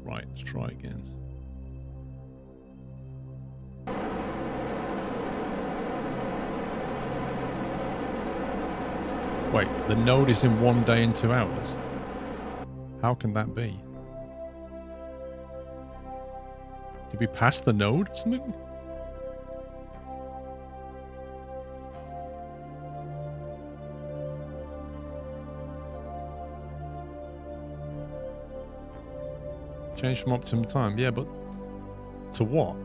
Right, let's try again. Wait, the node is in 1 day and 2 hours? How can that be? Did we pass the node or something? Change from optimum time. Yeah, but to what?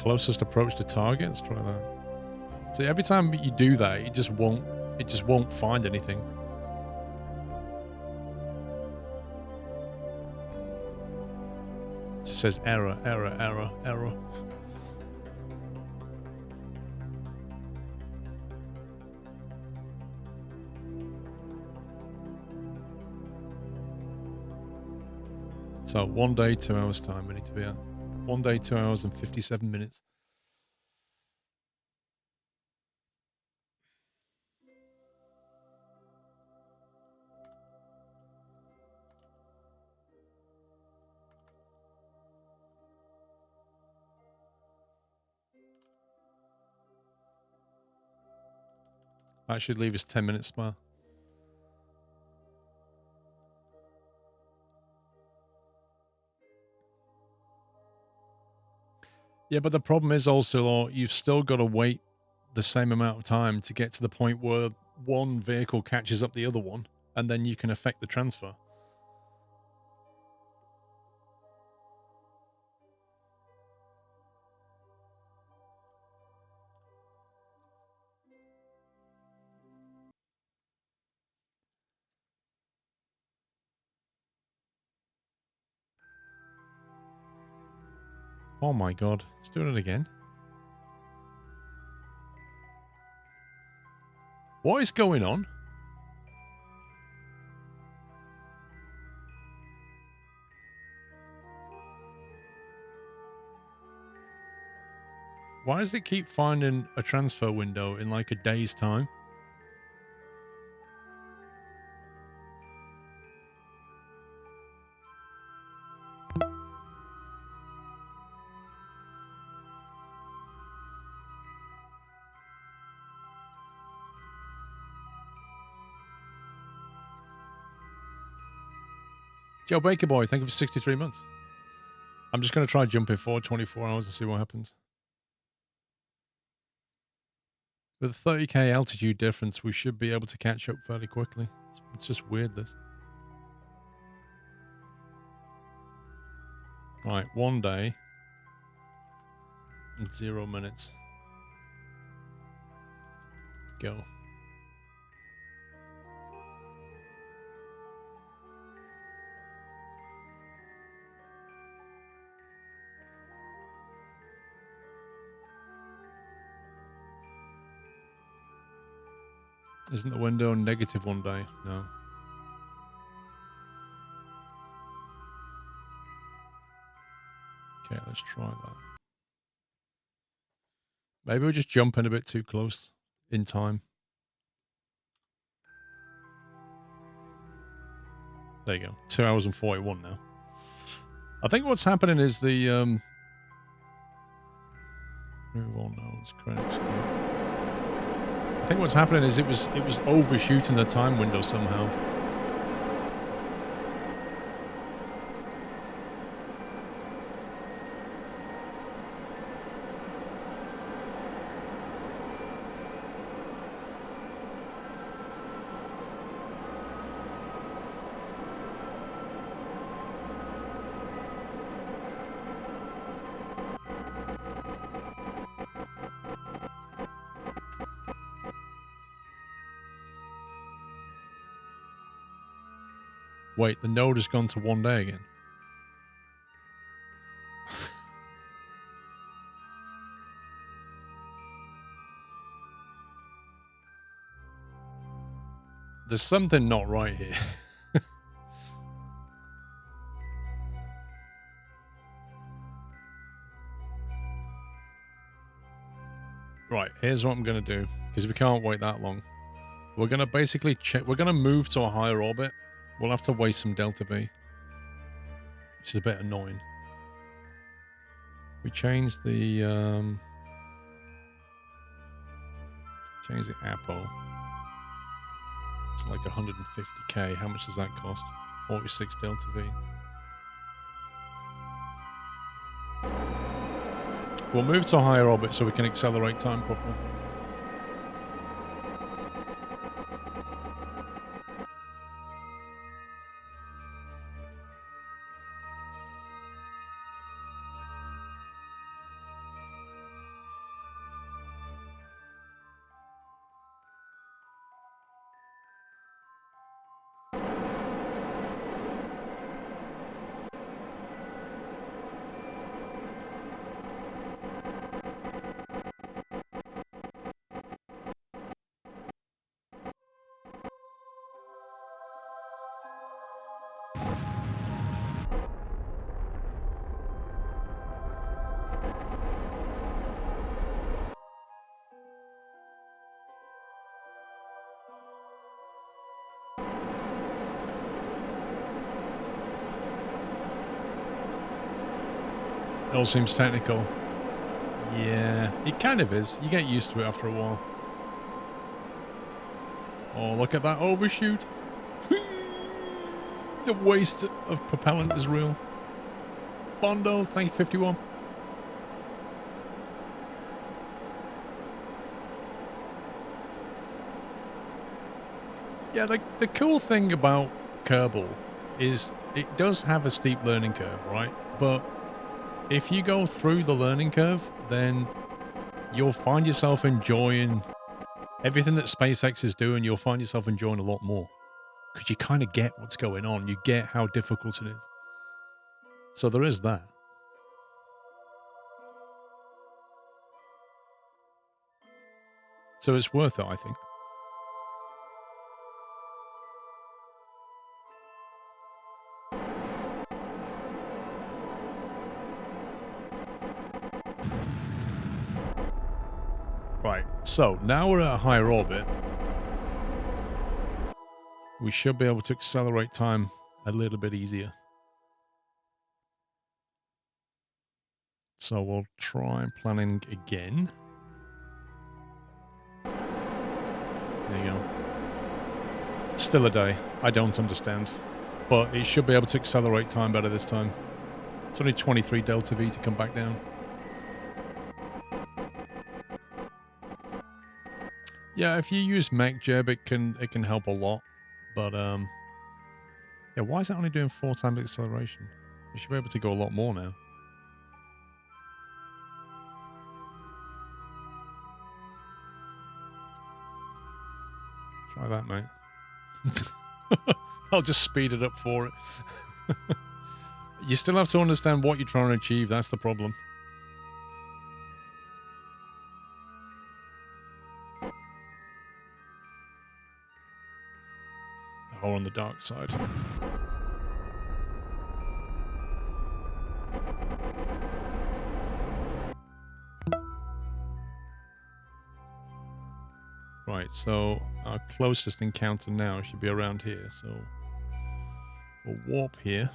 Closest approach to target? Let's try that. See, every time you do that, it just won't find anything. It just says error, error, error, error. So 1 day, 2 hours time we need to be at. 1 day, 2 hours and 57 minutes. That should leave us 10 minutes spare. Yeah, but the problem is also you've still got to wait the same amount of time to get to the point where one vehicle catches up the other one, and then you can affect the transfer. Oh my god, it's doing it again. What is going on? Why does it keep finding a transfer window in like a day's time? Joe Baker Boy, thank you for 63 months. I'm just going to try jumping forward 24 hours and see what happens. With a 30k altitude difference, we should be able to catch up fairly quickly. It's just weird, this. Right, 1 day and 0 minutes. Go. Isn't the window negative 1 day? No. Okay, let's try that. Maybe we're just jumping a bit too close in time. There you go. 2 hours and 41 now. I think what's happening is the I think what's happening is it was overshooting the time window somehow. Wait, the node has gone to 1 day again. There's something not right here. Right, here's what I'm going to do, because we can't wait that long. We're going to basically check. We're going to move to a higher orbit. We'll have to waste some delta V, which is a bit annoying. We change the APO. It's like 150k. How much does that cost? 46 delta V. We'll move to a higher orbit so we can accelerate time properly. It all seems technical. Yeah, it kind of is. You get used to it after a while. Oh, look at that overshoot. The waste of propellant is real. Bondo, thank you, 51. Yeah, the cool thing about Kerbal is it does have a steep learning curve, right? But if you go through the learning curve, then you'll find yourself enjoying everything that SpaceX is doing. You'll find yourself enjoying a lot more because you kind of get what's going on. You get how difficult it is. So there is that. So it's worth it, I think. Right, so now we're at a higher orbit. We should be able to accelerate time a little bit easier. So we'll try planning again. There you go. Still a day. I don't understand. But it should be able to accelerate time better this time. It's only 23 delta V to come back down. Yeah, if you use MechJeb, it can help a lot. But yeah, why is it only doing 4 times acceleration? You should be able to go a lot more now. Try that, mate. I'll just speed it up for it. You still have to understand what you're trying to achieve. That's the problem. Or on the dark side. Right, so our closest encounter now should be around here. So we'll warp here.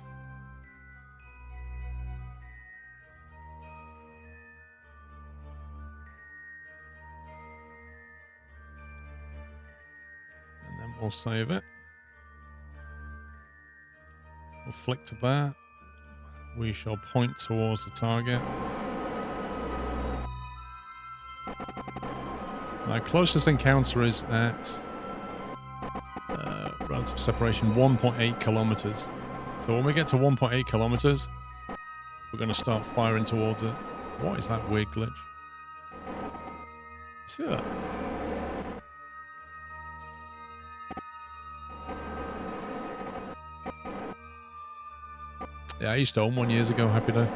And then we'll save it. We'll flick to that. We shall point towards the target. My closest encounter is at relative separation 1.8 kilometers. So when we get to 1.8 kilometers, we're going to start firing towards it. What is that weird glitch? See that? Yeah, I used to own one years ago. Happy day.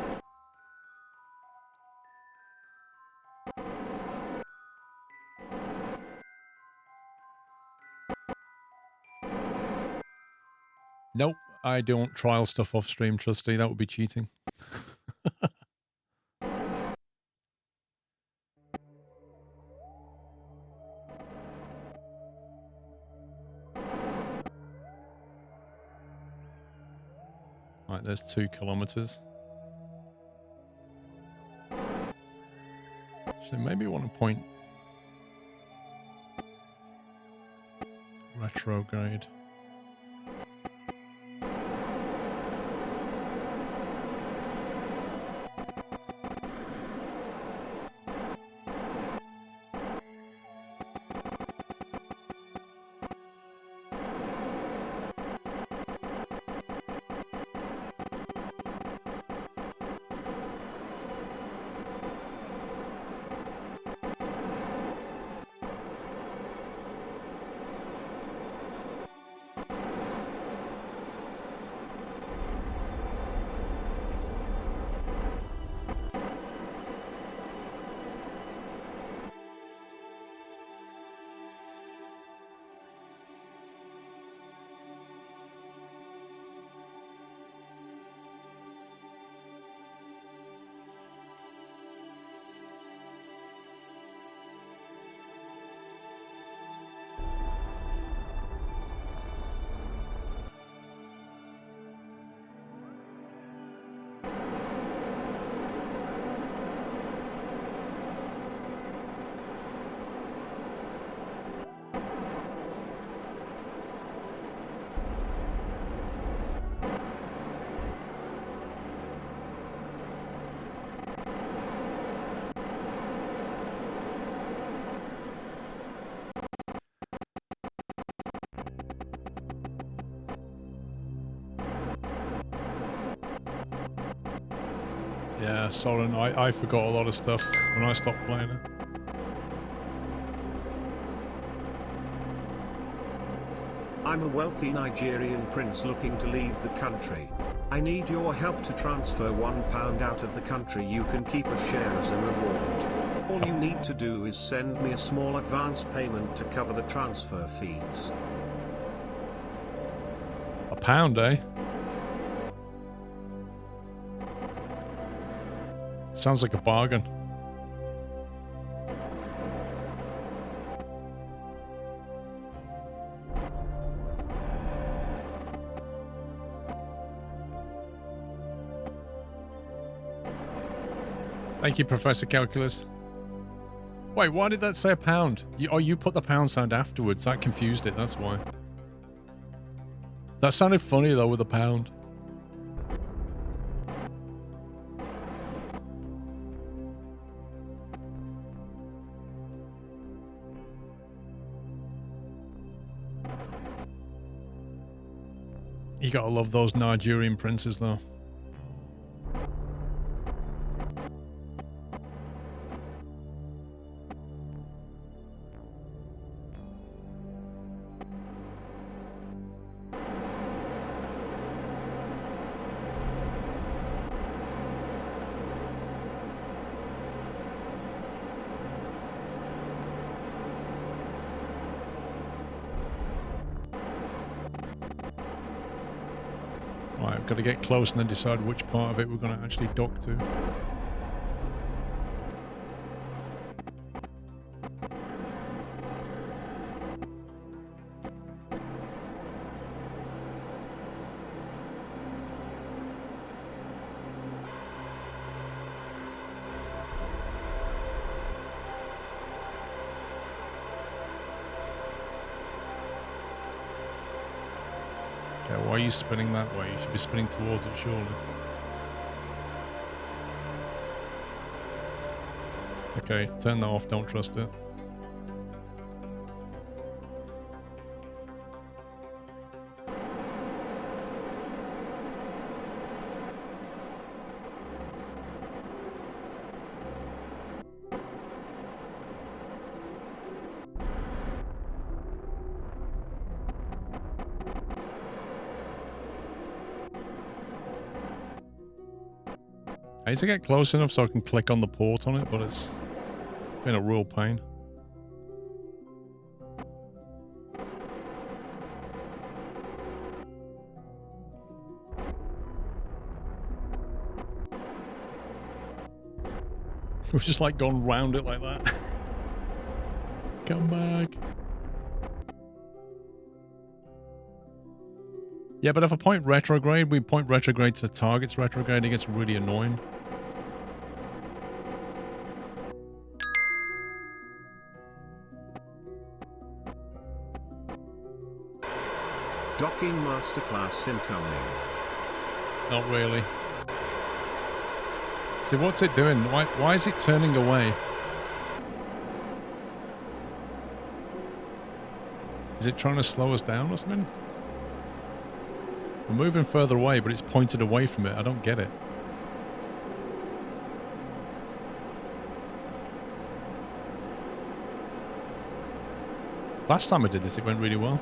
Nope, I don't trial stuff off stream, Trusty. That would be cheating. Right, there's 2 kilometers. So maybe I want to point retrograde. Yeah, Soren, I forgot a lot of stuff when I stopped playing it. I'm a wealthy Nigerian prince looking to leave the country. I need your help to transfer £1 out of the country. You can keep a share as a reward. All you need to do is send me a small advance payment to cover the transfer fees. £1, eh? Sounds like a bargain. Thank you, Professor Calculus. Wait, why did that say £1? You put the pound sound afterwards. That confused it, that's why. That sounded funny, though, with a pound. You gotta love those Nigerian princes, though. Right, I've got to get close and then decide which part of it we're going to actually dock to. Why are you spinning that way? You should be spinning towards it, surely. Okay, turn that off, don't trust it. I need to get close enough so I can click on the port on it, but it's been a real pain. We've just like gone round it like that. Come back. Yeah, but if I point retrograde, we point retrograde to target's retrograde, it gets really annoying. Docking masterclass incoming. Not really. See, what's it doing? Why is it turning away? Is it trying to slow us down or something? We're moving further away, but it's pointed away from it. I don't get it. Last time I did this, it went really well.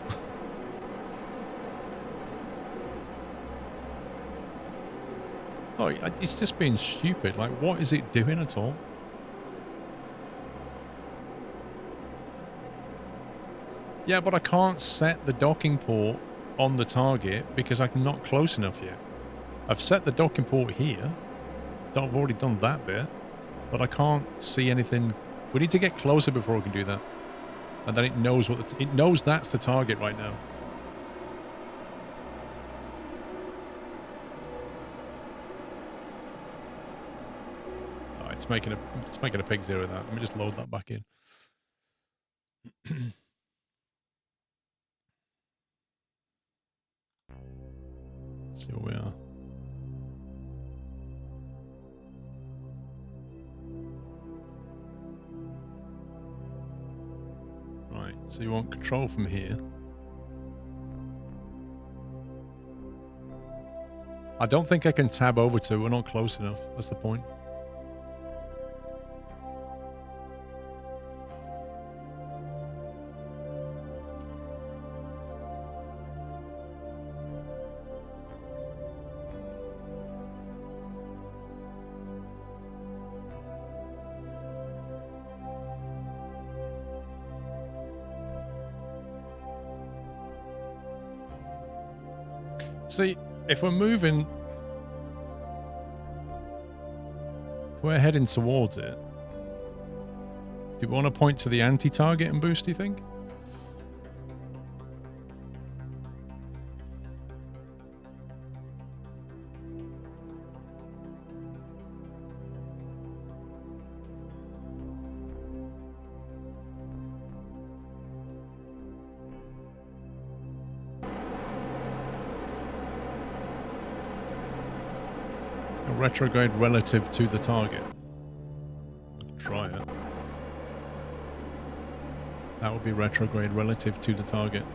Oh, it's just being stupid. Like, what is it doing at all? Yeah, but I can't set the docking port on the target because I'm not close enough yet. I've set the docking port here. I've already done that bit, but I can't see anything. We need to get closer before we can do that. And then it knows it knows that's the target right now. Oh, it's making a pig zero of that. Let me just load that back in. Let's see where we are. Right, so you want control from here. I don't think I can tab over to it. We're not close enough. That's the point. See, if we're moving, if we're heading towards it, do we want to point to the anti-target and boost, do you think? Retrograde relative to the target. Try it. That would be retrograde relative to the target.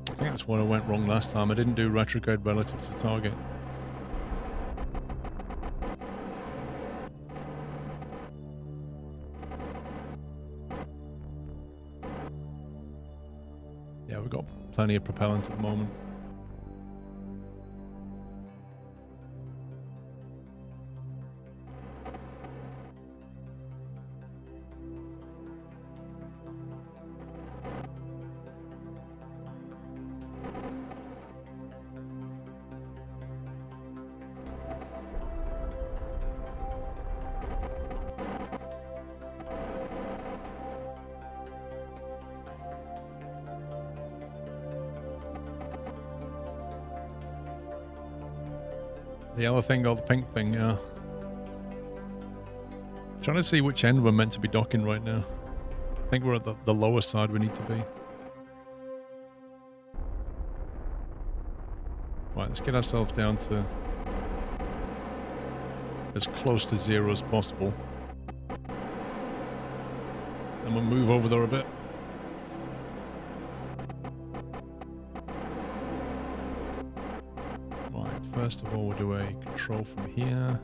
I think that's where I went wrong last time. I didn't do retrograde relative to the target. Yeah, we've got plenty of propellant at the moment. The yellow thing or the pink thing, yeah. Trying to see which end we're meant to be docking right now. I think we're at the lower side we need to be. Right, let's get ourselves down to as close to zero as possible. And we'll move over there a bit. Right, first of all we'll do a control from here.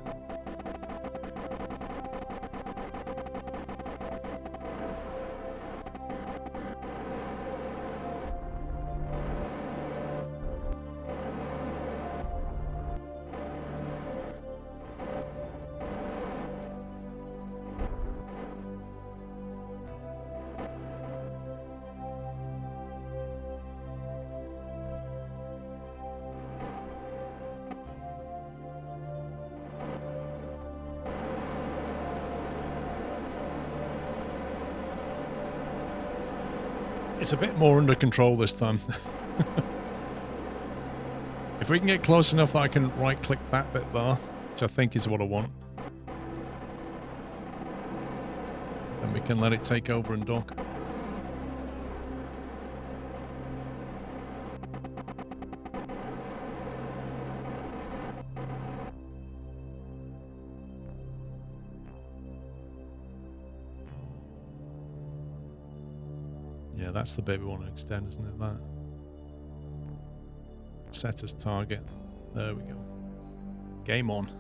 It's a bit more under control this time. If we can get close enough that I can right-click that bit there, which I think is what I want, then we can let it take over and dock. Yeah, that's the bit we want to extend, isn't it? That. Set as target. There we go. Game on.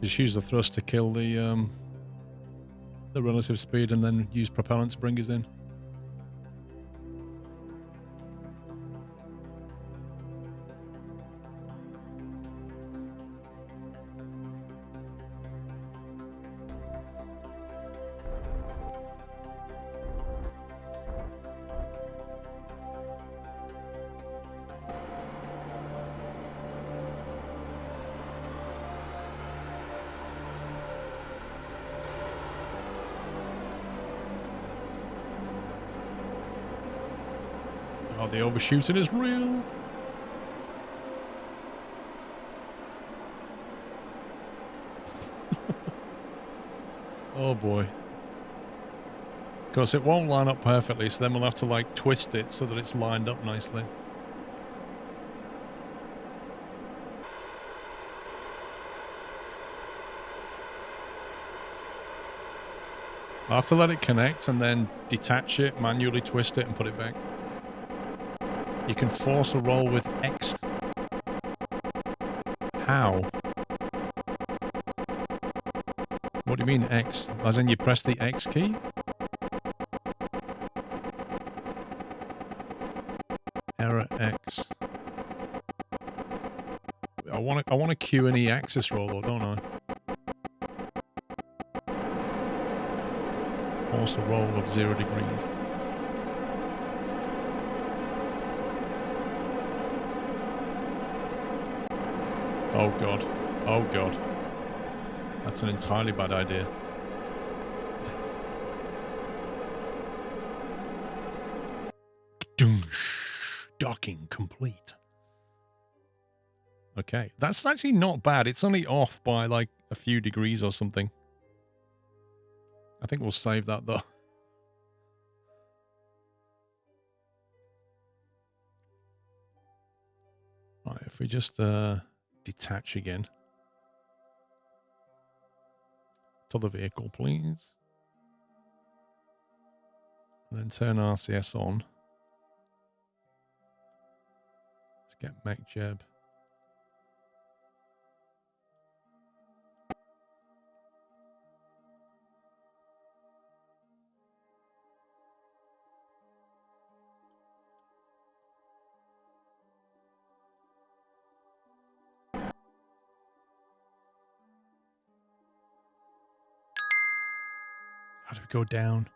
Just use the thrust to kill the relative speed and then use propellant to bring us in. Oh, the overshooting is real. Oh boy. Of course, it won't line up perfectly, so then we'll have to like twist it so that it's lined up nicely. I'll have to let it connect and then detach it, manually twist it and put it back. You can force a roll with X. How? What do you mean X? As in you press the X key? Error X. I want a Q and E axis roll, though, don't I? Force a roll of 0 degrees. Oh god. Oh god. That's an entirely bad idea. Docking complete. Okay, that's actually not bad. It's only off by like a few degrees or something. I think we'll save that though. Right, if we just detach again. To the vehicle, please. And then turn RCS on. Let's get Mech Jeb. How do we go down?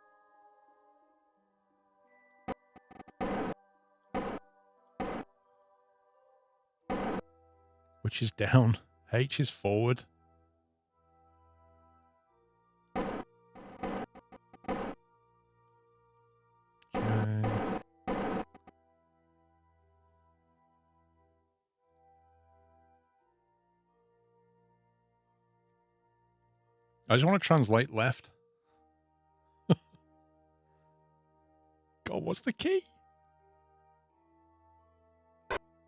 Which is down. H is forward. J. I just want to translate left. God, what's the key?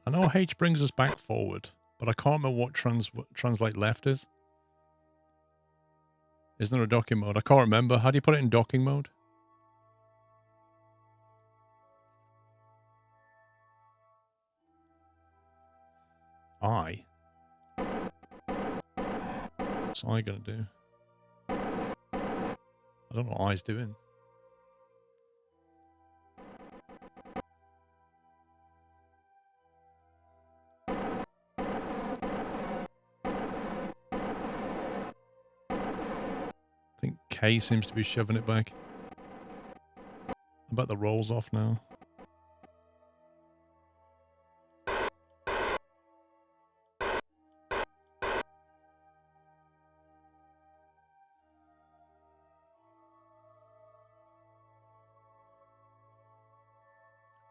I know H brings us back forward, but I can't remember what translate left is. Isn't there a docking mode? I can't remember. How do you put it in docking mode? I? What's I gonna do? I don't know what I's doing. K seems to be shoving it back. I bet the roll's off now.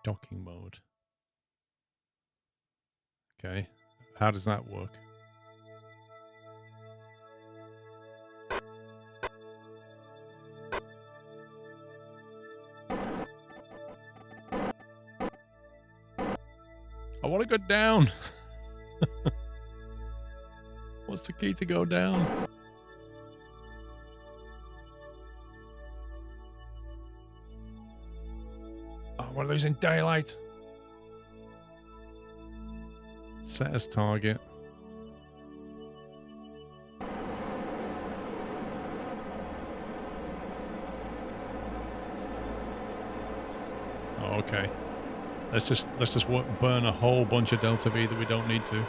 Docking mode. Okay. How does that work? I want to go down. What's the key to go down? Oh, we're losing daylight. Set as target. Oh, okay. Let's just burn a whole bunch of Delta V that we don't need to.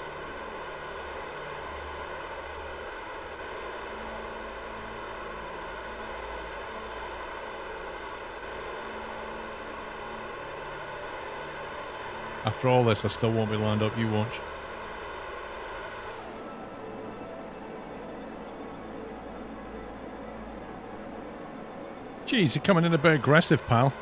After all this, I still won't be lined up. You watch. Jeez, you're coming in a bit aggressive, pal.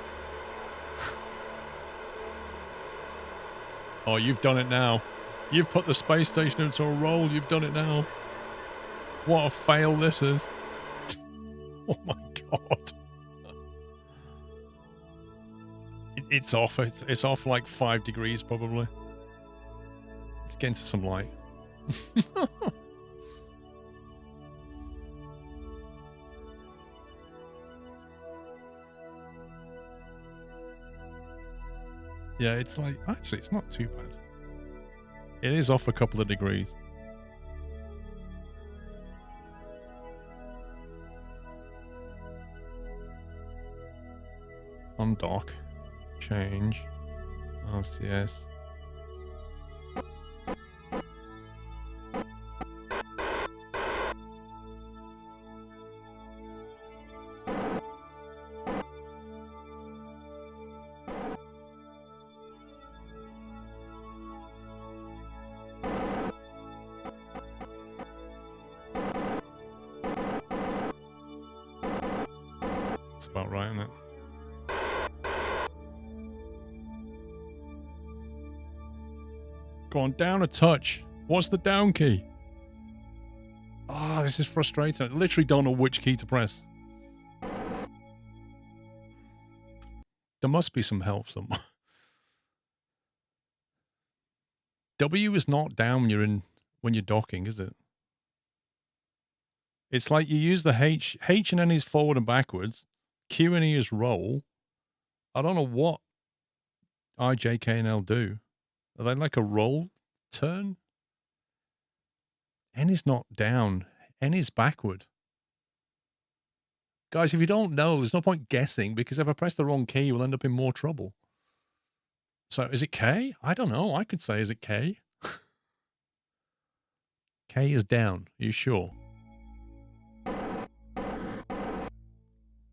Oh, you've done it now. You've put the space station into a roll. You've done it now. What a fail this is. Oh my god. It's off. It's off like 5 degrees probably. Let's get into some light. Yeah, it's like, actually, it's not too bad. It is off a couple of degrees. Undock. Change. RCS. That's about right, isn't it? Go on, down a touch. What's the down key? Ah, this is frustrating. I literally don't know which key to press. There must be some help somewhere. W is not down when you're docking, is it? It's like you use the H. H and N is forward and backwards. Q and E is roll. I don't know what I, J, K, and L do. Are they like a roll turn? N is not down. N is backward. Guys, if you don't know, there's no point guessing, because if I press the wrong key, we'll end up in more trouble. So is it K? I don't know. I could say, is it K? K is down. Are you sure?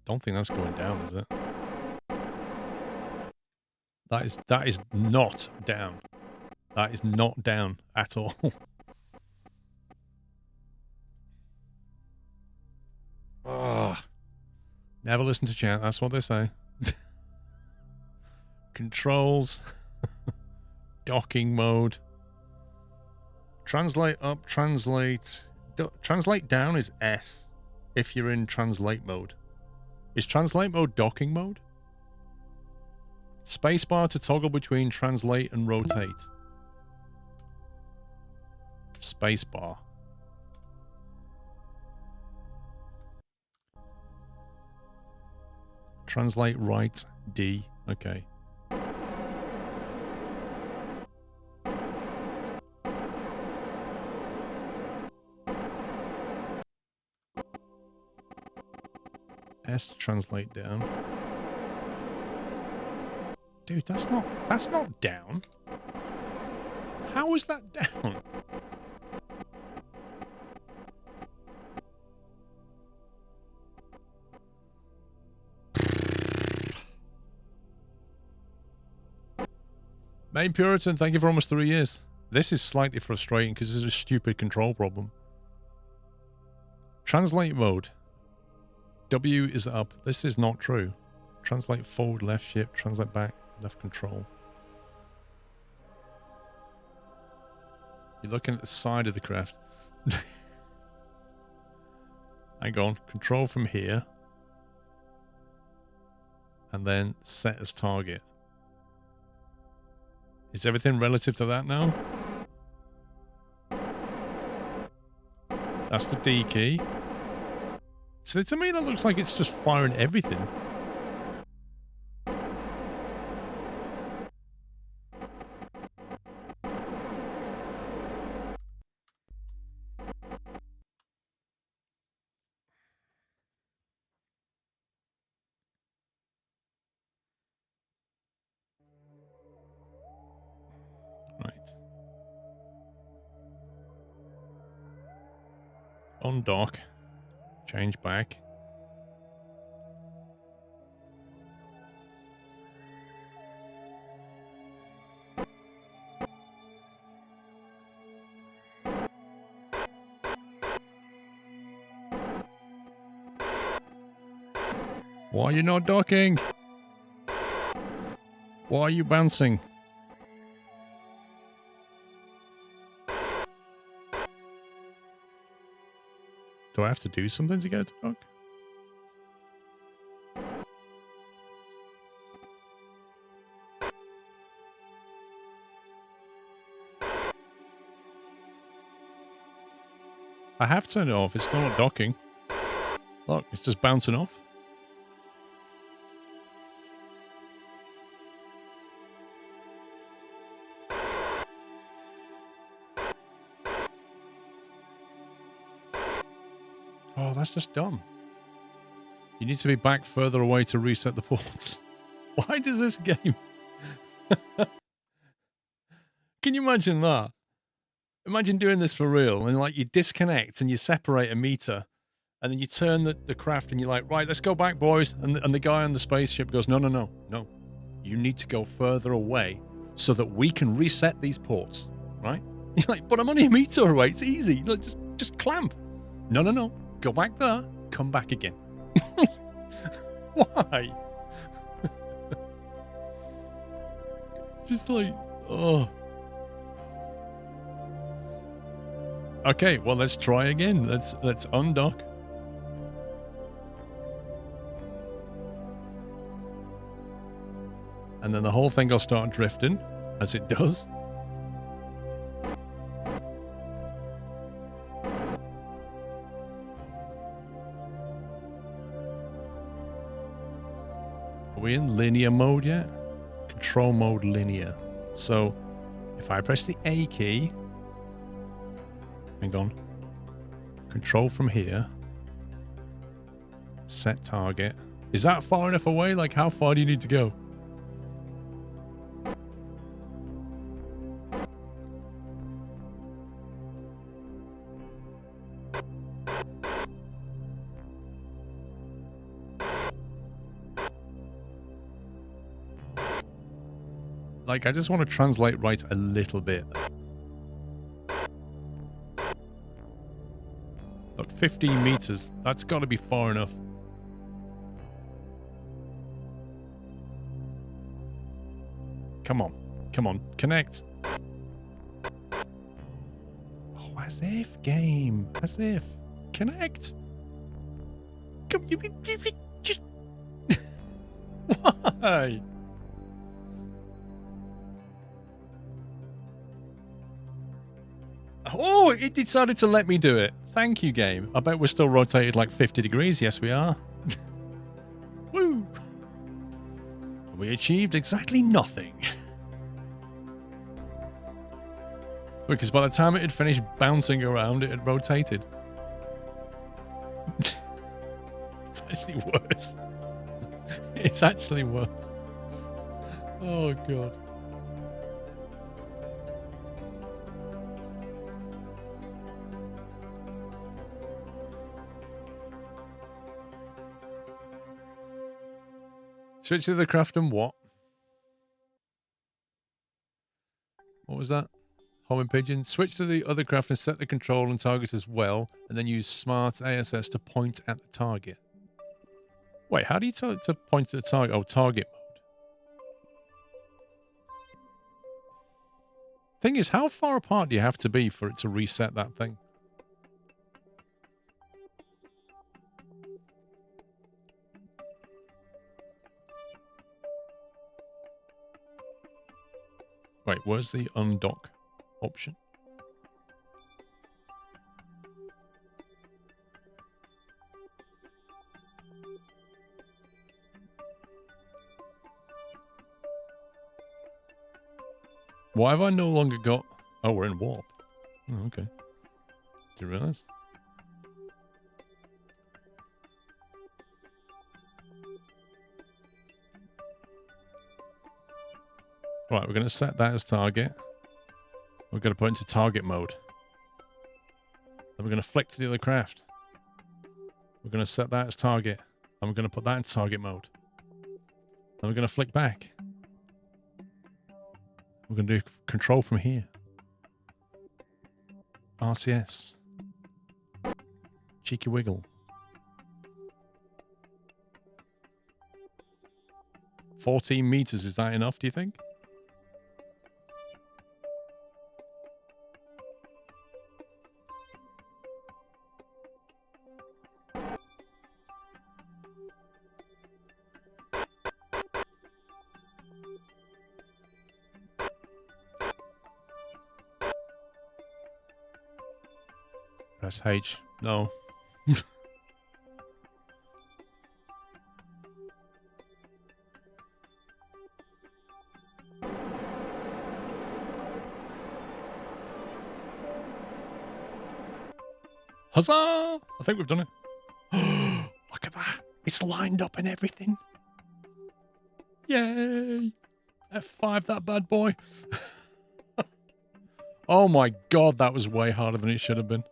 Don't think that's going down, is it? That is not down. That is not down at all. Ugh. Never listen to chat. That's what they say. Controls. Docking mode. Translate up, translate. Translate down is S if you're in translate mode. Is translate mode docking mode? Spacebar to toggle between translate and rotate. Spacebar. Translate right, D. Okay. S to translate down. Dude, that's not down. How is that down? Hey, Puritan, thank you for almost 3 years. This is slightly frustrating because this is a stupid control problem. Translate mode. W is up. This is not true. Translate forward, left shift. Translate back, left control. You're looking at the side of the craft. Hang on. Control from here. And then set as target. Is everything relative to that now? That's the D key. So to me that looks like it's just firing everything. Right. On dock. Change back. Why are you not docking? Why are you bouncing? Do I have to do something to get it to dock? I have turned it off. It's still not docking. Look, it's just bouncing off. Oh, that's just dumb. You need to be back further away to reset the ports. Why does this game... Can you imagine that? Imagine doing this for real and like you disconnect and you separate a meter and then you turn the craft and you're like, right, let's go back, boys. And the guy on the spaceship goes, no. You need to go further away so that we can reset these ports, right? You're like, but I'm only a meter away. It's easy. Like, just clamp. No. Go back there. Come back again. Why? It's just like, oh. Okay, well, let's try again. Let's undock. And then the whole thing will start drifting, as it does. Are we in linear mode yet? Control mode linear. So, if I press the A key... Hang on. Control from here. Set target. Is that far enough away? Like, how far do you need to go? Like, I just want to translate right a little bit. Look, 15 meters. That's got to be far enough. Come on. Come on. Connect. Oh, as if, game. As if. Connect. Come, you just... Why? Oh, it decided to let me do it. Thank you, game. I bet we're still rotated like 50 degrees. Yes, we are. Woo! We achieved exactly nothing. Because by the time it had finished bouncing around, it had rotated. It's actually worse. It's actually worse. Oh, God. Switch to the craft and what? was that? Homing pigeon. Switch to the other craft and set the control and target as well, and then use smart ASS to point at the target. Wait, how do you tell it to point at the target? Oh, target mode. Thing is, how far apart do you have to be for it to reset that thing? Wait, where's the undock option? Why have I no longer got... Oh, we're in warp. Oh, okay. Did you realize? Right, we're going to set that as target. We're going to put it into target mode. Then we're going to flick to the other craft. We're going to set that as target. And we're going to put that into target mode. Then we're going to flick back. We're going to do control from here. RCS. Cheeky wiggle. 14 meters, is that enough, do you think? Press H. No. Huzzah! I think we've done it. Look at that. It's lined up and everything. Yay! F5 that bad boy. Oh my god, that was way harder than it should have been.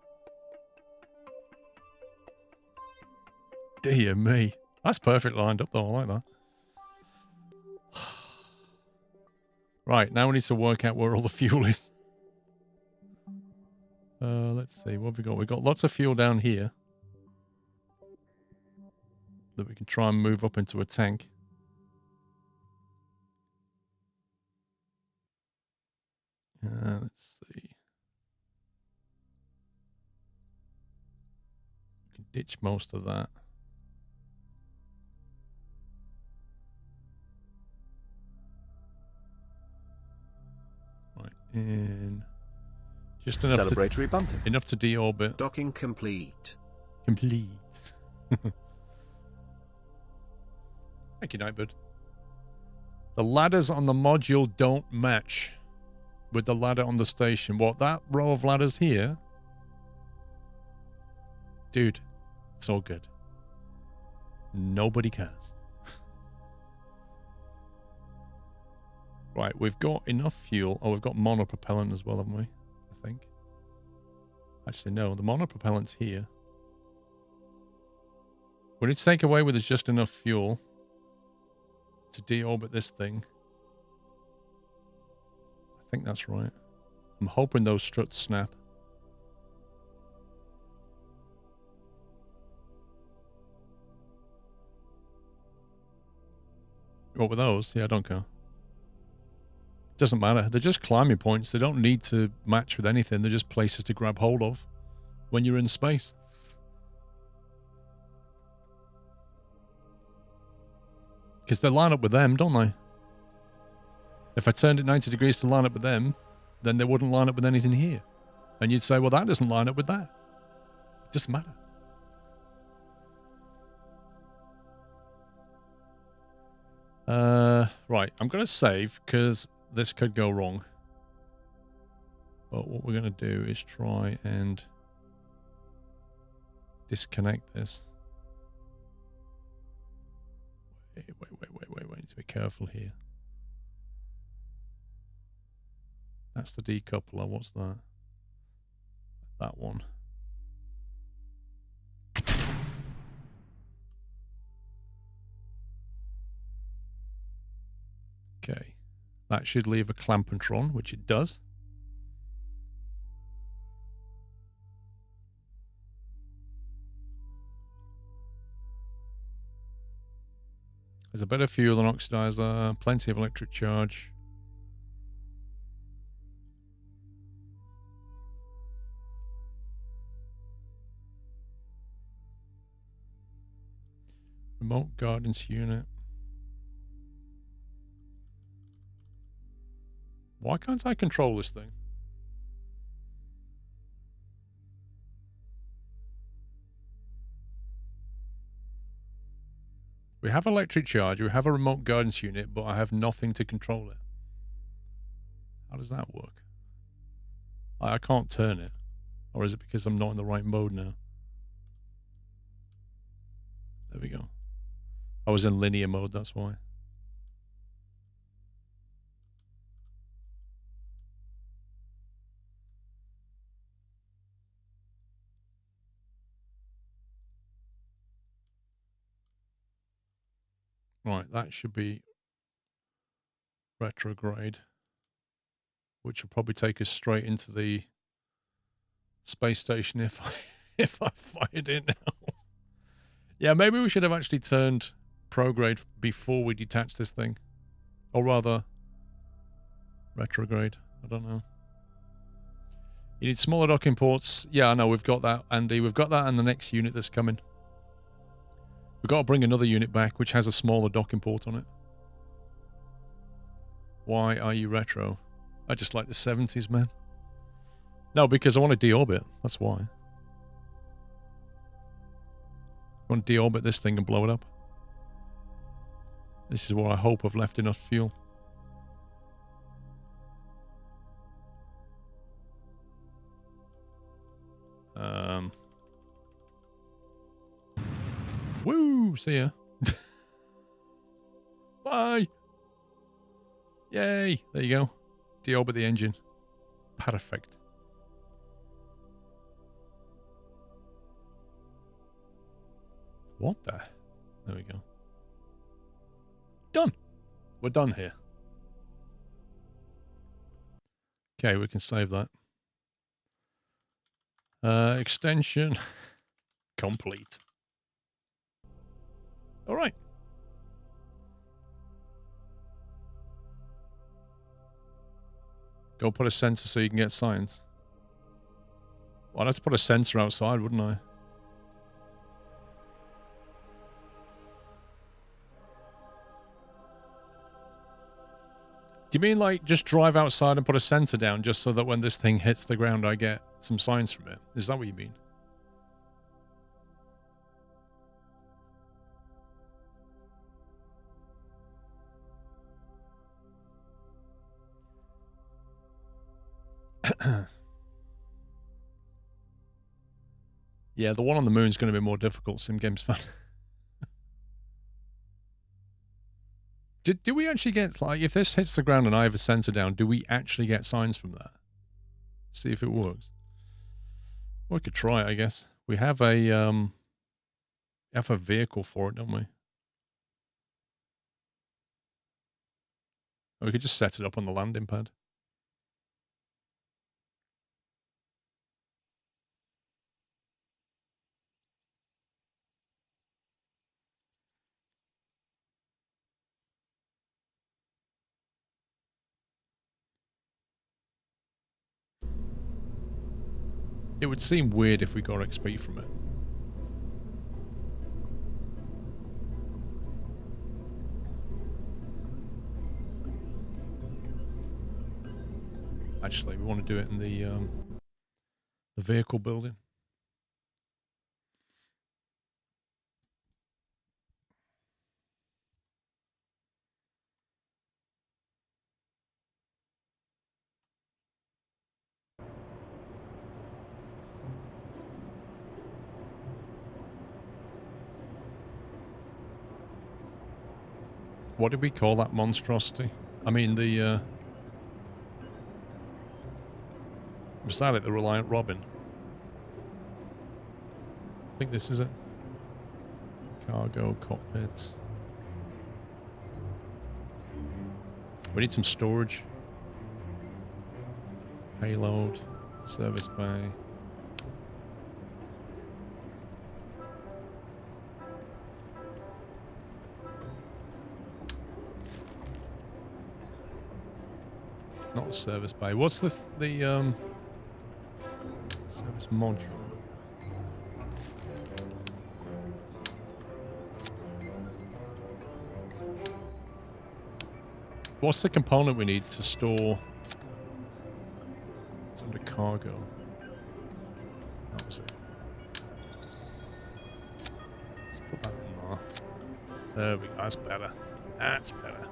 Dear me. That's perfect lined up though, I like that. Right, now we need to work out where all the fuel is. Let's see, what have we got? We've got lots of fuel down here that we can try and move up into a tank. Let's see. We can ditch most of that. Right, in just enough Celebratory bunting. Enough to deorbit. Docking complete. Complete. Thank you, Nightbird. The ladders on the module don't match with the ladder on the station. What, that row of ladders here? Dude, it's all good. Nobody cares. Right, we've got enough fuel. Oh, we've got monopropellant as well, haven't we? I think. Actually, no. The monopropellant's here. We need to take away with us just enough fuel to deorbit this thing. I think that's right. I'm hoping those struts snap. What were those? Yeah, I don't care. Doesn't matter. They're just climbing points. They don't need to match with anything. They're just places to grab hold of when you're in space. Because they line up with them, don't they? If I turned it 90 degrees to line up with them, then they wouldn't line up with anything here. And you'd say, well, that doesn't line up with that. It doesn't matter. Right. I'm going to save because this could go wrong. But what we're going to do is try and disconnect this. Wait. We need to be careful here. That's the decoupler. What's that? That one. Okay. That should leave a clampantron, which it does. There's a better fuel and oxidizer, plenty of electric charge. Remote guidance unit. Why can't I control this thing? We have electric charge, we have a remote guidance unit, but I have nothing to control it. How does that work? I can't turn it. Or is it because I'm not in the right mode now? There we go. I was in linear mode, that's why. Right, that should be retrograde, which will probably take us straight into the space station if if I fired it now. Yeah, maybe we should have actually turned prograde before we detach this thing. Or rather, retrograde. I don't know. You need smaller docking ports. Yeah, I know, we've got that, Andy. We've got that and the next unit that's coming. We've got to bring another unit back, which has a smaller docking port on it. Why are you retro? I just like the 70s, man. No, because I want to deorbit. That's why. I want to deorbit this thing and blow it up. This is where I hope I've left enough fuel. Woo! See ya. Bye! Yay! There you go. Deorbit the engine. Perfect. What the? There we go. Done! We're done here. Okay, we can save that. Extension complete. All right. Go put a sensor so you can get signs. Well, I'd have to put a sensor outside, wouldn't I? Do you mean like just drive outside and put a sensor down just so that when this thing hits the ground I get some signs from it? Is that what you mean? Yeah, the one on the moon is going to be more difficult, Sim Games fan. Do we actually get, like, if this hits the ground and I have a sensor down, do we actually get signs from that? See if it works. Well, we could try it, I guess. We have a vehicle for it, don't we? Or we could just set it up on the landing pad. It would seem weird if we got XP from it. Actually, we want to do it in the vehicle building. What did we call that monstrosity? I mean, the, was that it, the Reliant Robin? I think this is it. Cargo, cockpits. We need some storage. Payload, service bay. not a service bay. What's the service module? What's the component we need to store? It's under cargo. That was it. Let's put that in there. There we go. That's better. That's better.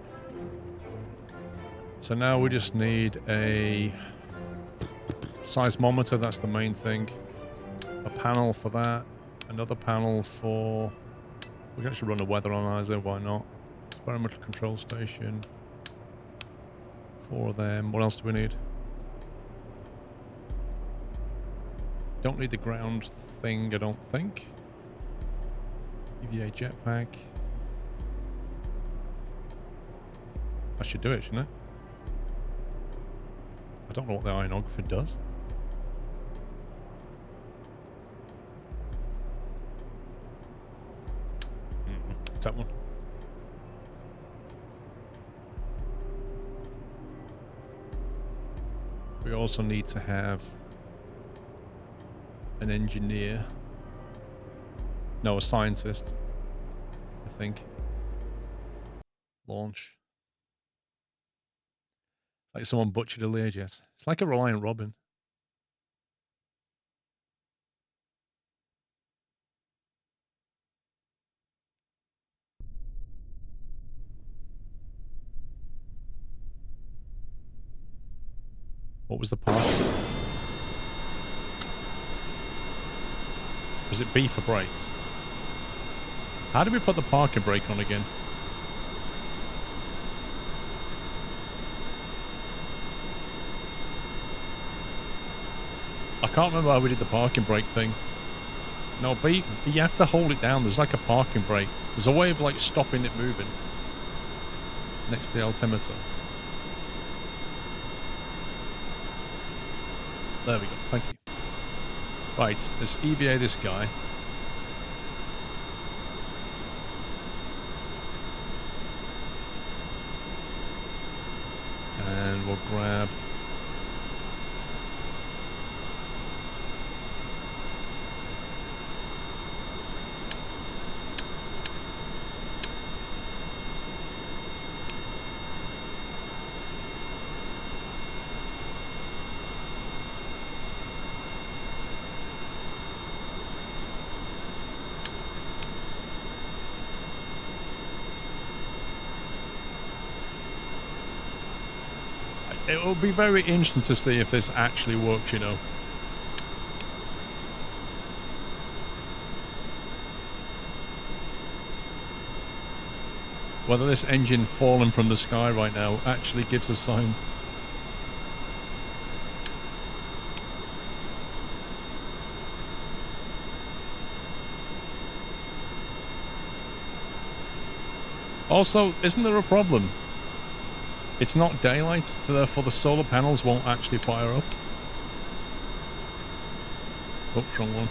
So now we just need a seismometer. That's the main thing. A panel for that. Another panel for... We can actually run a weather analyzer. Why not? Experimental control station. 4 of them. What else do we need? Don't need the ground thing, I don't think. EVA jetpack. I should do it, shouldn't I? I don't know what the ionographer does. It's that one. We also need to have an engineer. No, a scientist, I think. Launch. Like someone butchered a Learjet. It's like a Reliant Robin. What was the part? Was it B for brakes? How did we put the parking brake on again? I can't remember how we did the parking brake thing. No, B, you have to hold it down. There's like a parking brake. There's a way of like stopping it moving. Next to the altimeter. There we go. Thank you. Right, let's EVA this guy. And we'll grab... It will be very interesting to see if this actually works, you know. Whether this engine falling from the sky right now actually gives us signs. Also, isn't there a problem? It's not daylight, so therefore the solar panels won't actually fire up. Oh, wrong one.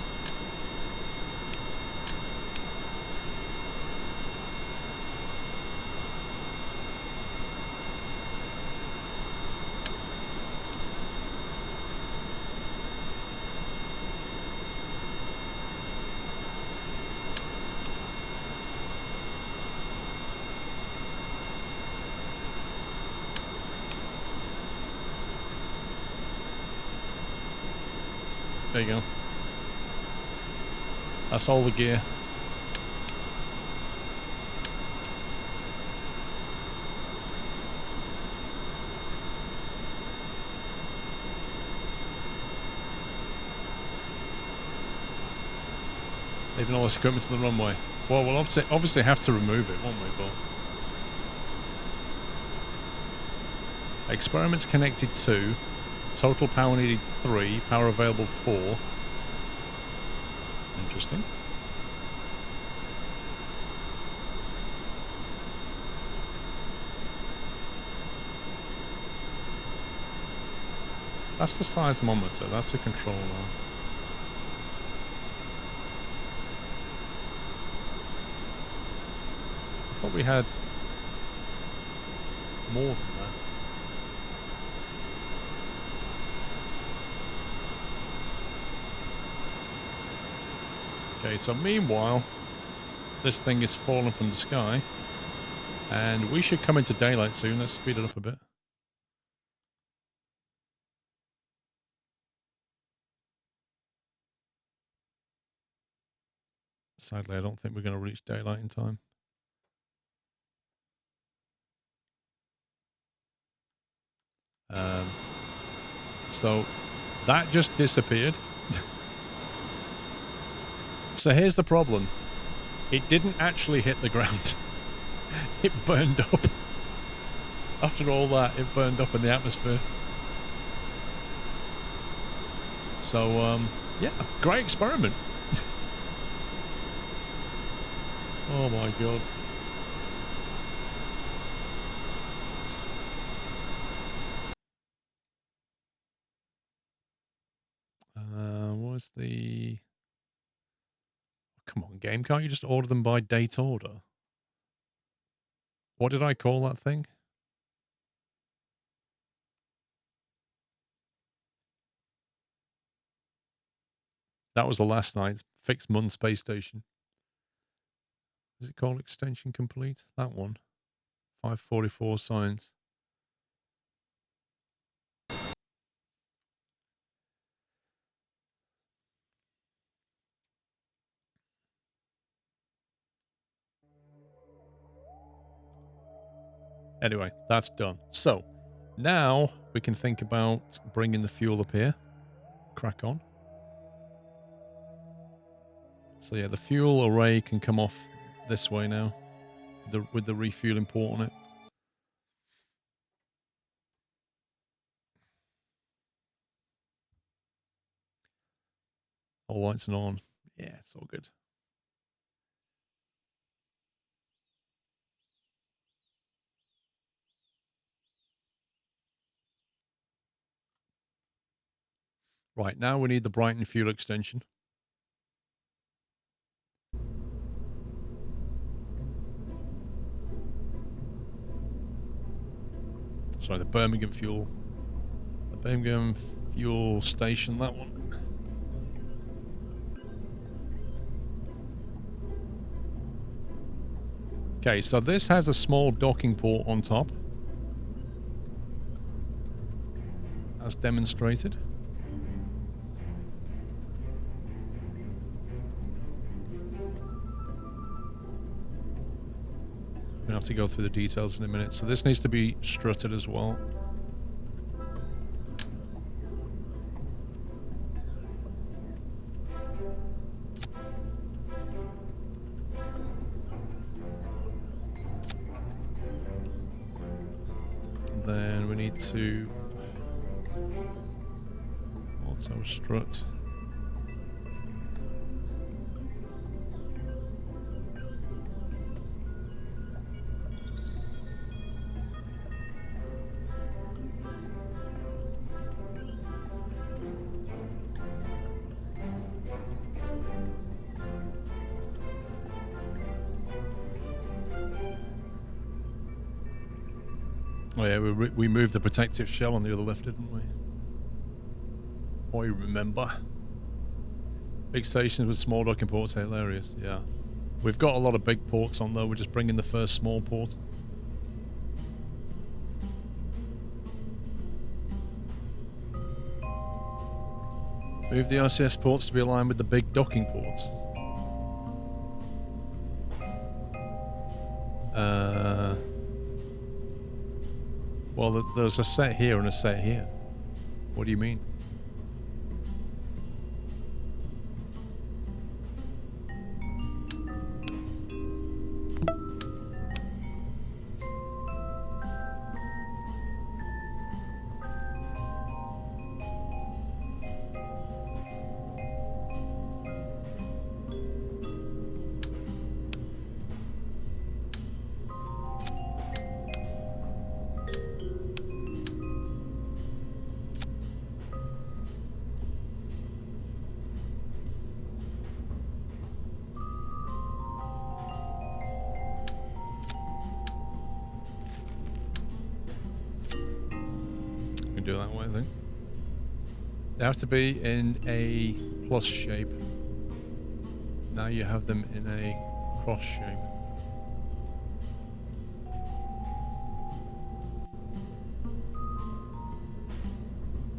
There you go. That's all the gear. Leaving all this equipment to the runway. Well, we'll obviously have to remove it, won't we, but... Experiments connected to... Total power needed 3, power available 4. Interesting. That's the seismometer, that's the controller. I thought we had more than that. Okay, so meanwhile, this thing is falling from the sky. And we should come into daylight soon. Let's speed it up a bit. Sadly, I don't think we're going to reach daylight in time. So that just disappeared. So here's the problem. It didn't actually hit the ground. It burned up. After all that, it burned up in the atmosphere. So, yeah, great experiment. Oh my god. What's the... Come on, game. Can't you just order them by date order? What did I call that thing? That was the last night's fixed month space station. Is it called extension complete? That one. 544 science. Anyway, that's done. So, now we can think about bringing the fuel up here. Crack on. So yeah, the fuel array can come off this way now. With the refueling port on it. All lights are on. Yeah, it's all good. Right, now we need the Brighton fuel extension. Sorry, the Birmingham fuel. The Birmingham fuel station, that one. Okay, so this has a small docking port on top. As demonstrated. We're going to have to go through the details in a minute. So this needs to be strutted as well. And then we need to also strut. Oh yeah, we moved the protective shell on the other lift, didn't we? Oh, you remember. Big stations with small docking ports, hilarious, yeah. We've got a lot of big ports on though, we're just bringing the first small port. Move the RCS ports to be aligned with the big docking ports. Well, there's a set here and a set here. What do you mean? Do it that way, I think. They have to be in a plus shape. now you have them in a cross shape.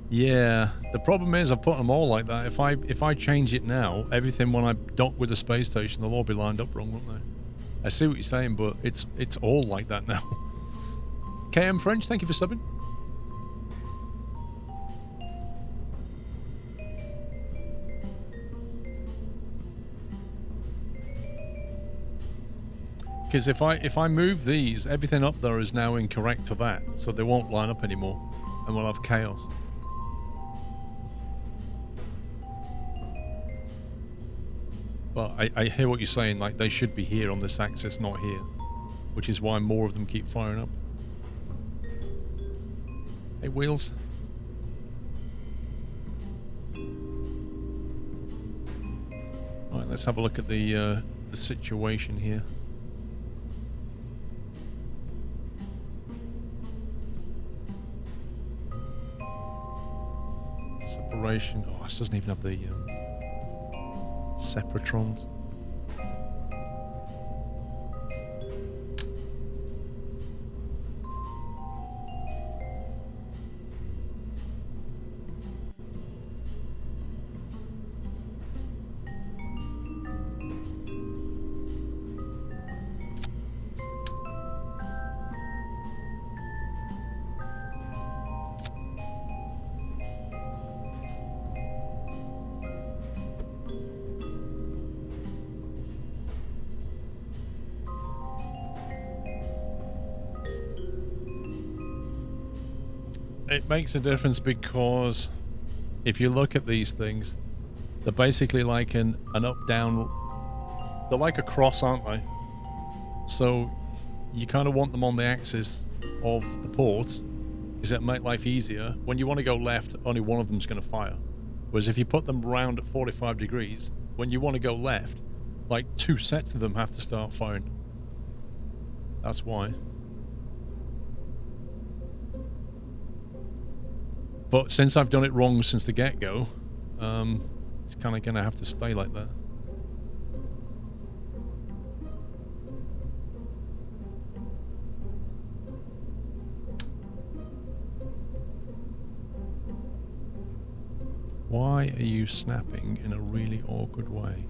Yeah, the problem is I've put them all like that. If I change it now, everything when I dock with the space station, they'll all be lined up wrong, won't they? I see what you're saying, but it's all like that now. KM French, thank you for subbing. Because if I move these, everything up there is now incorrect to that, so they won't line up anymore, and we'll have chaos. But I hear what you're saying, like they should be here on this axis, not here, which is why more of them keep firing up. Hey, Wheels. All right, let's have a look at the situation here. Separation. Oh, this doesn't even have the separatrons. It makes a difference because if you look at these things, they're basically like an up-down... They're like a cross, aren't they? So you kind of want them on the axis of the port because it make life easier. When you want to go left, only one of them's going to fire. Whereas if you put them round at 45 degrees, when you want to go left, like 2 sets of them have to start firing. That's why. But since I've done it wrong since the get-go, it's kind of going to have to stay like that. Why are you snapping in a really awkward way?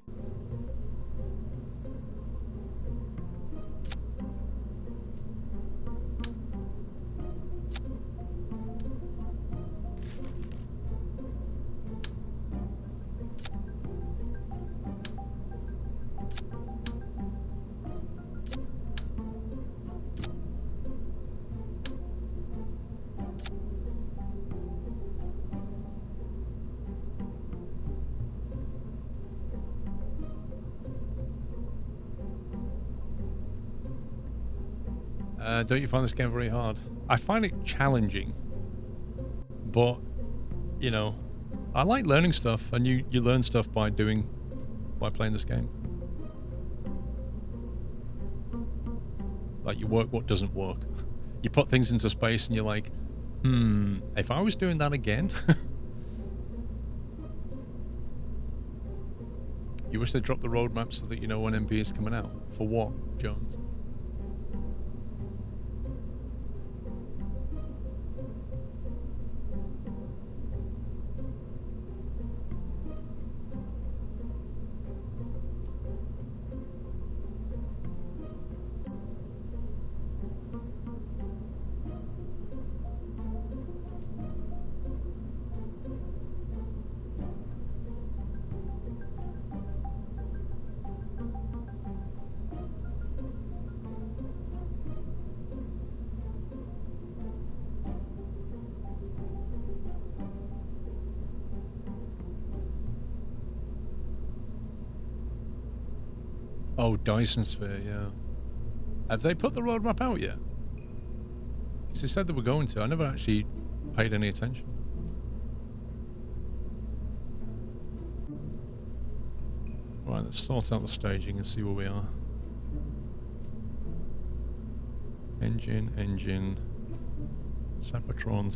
Don't you find this game very hard? I find it challenging, but, you know, I like learning stuff, and you learn stuff by playing this game. Like, you work what doesn't work. You put things into space and you're like, if I was doing that again... You wish they dropped the roadmap so that you know when MP is coming out. For what, Jones? Oh, Dyson Sphere, yeah. Have they put the roadmap out yet? Because they said they were going to. I never actually paid any attention. Right, let's sort out the staging and see where we are. Engine, Sepratron.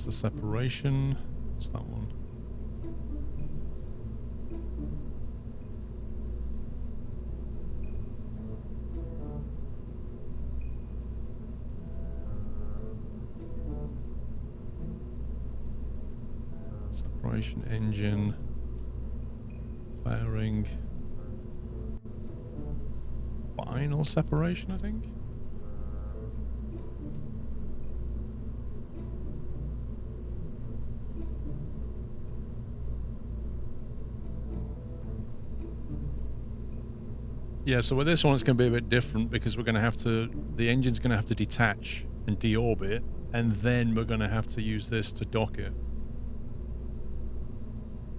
the separation. What's that one? Separation engine. Fairing. Final separation, I think. Yeah, so with this one it's going to be a bit different because we're going to have to, the engine's going to have to detach and deorbit, and then we're going to have to use this to dock it.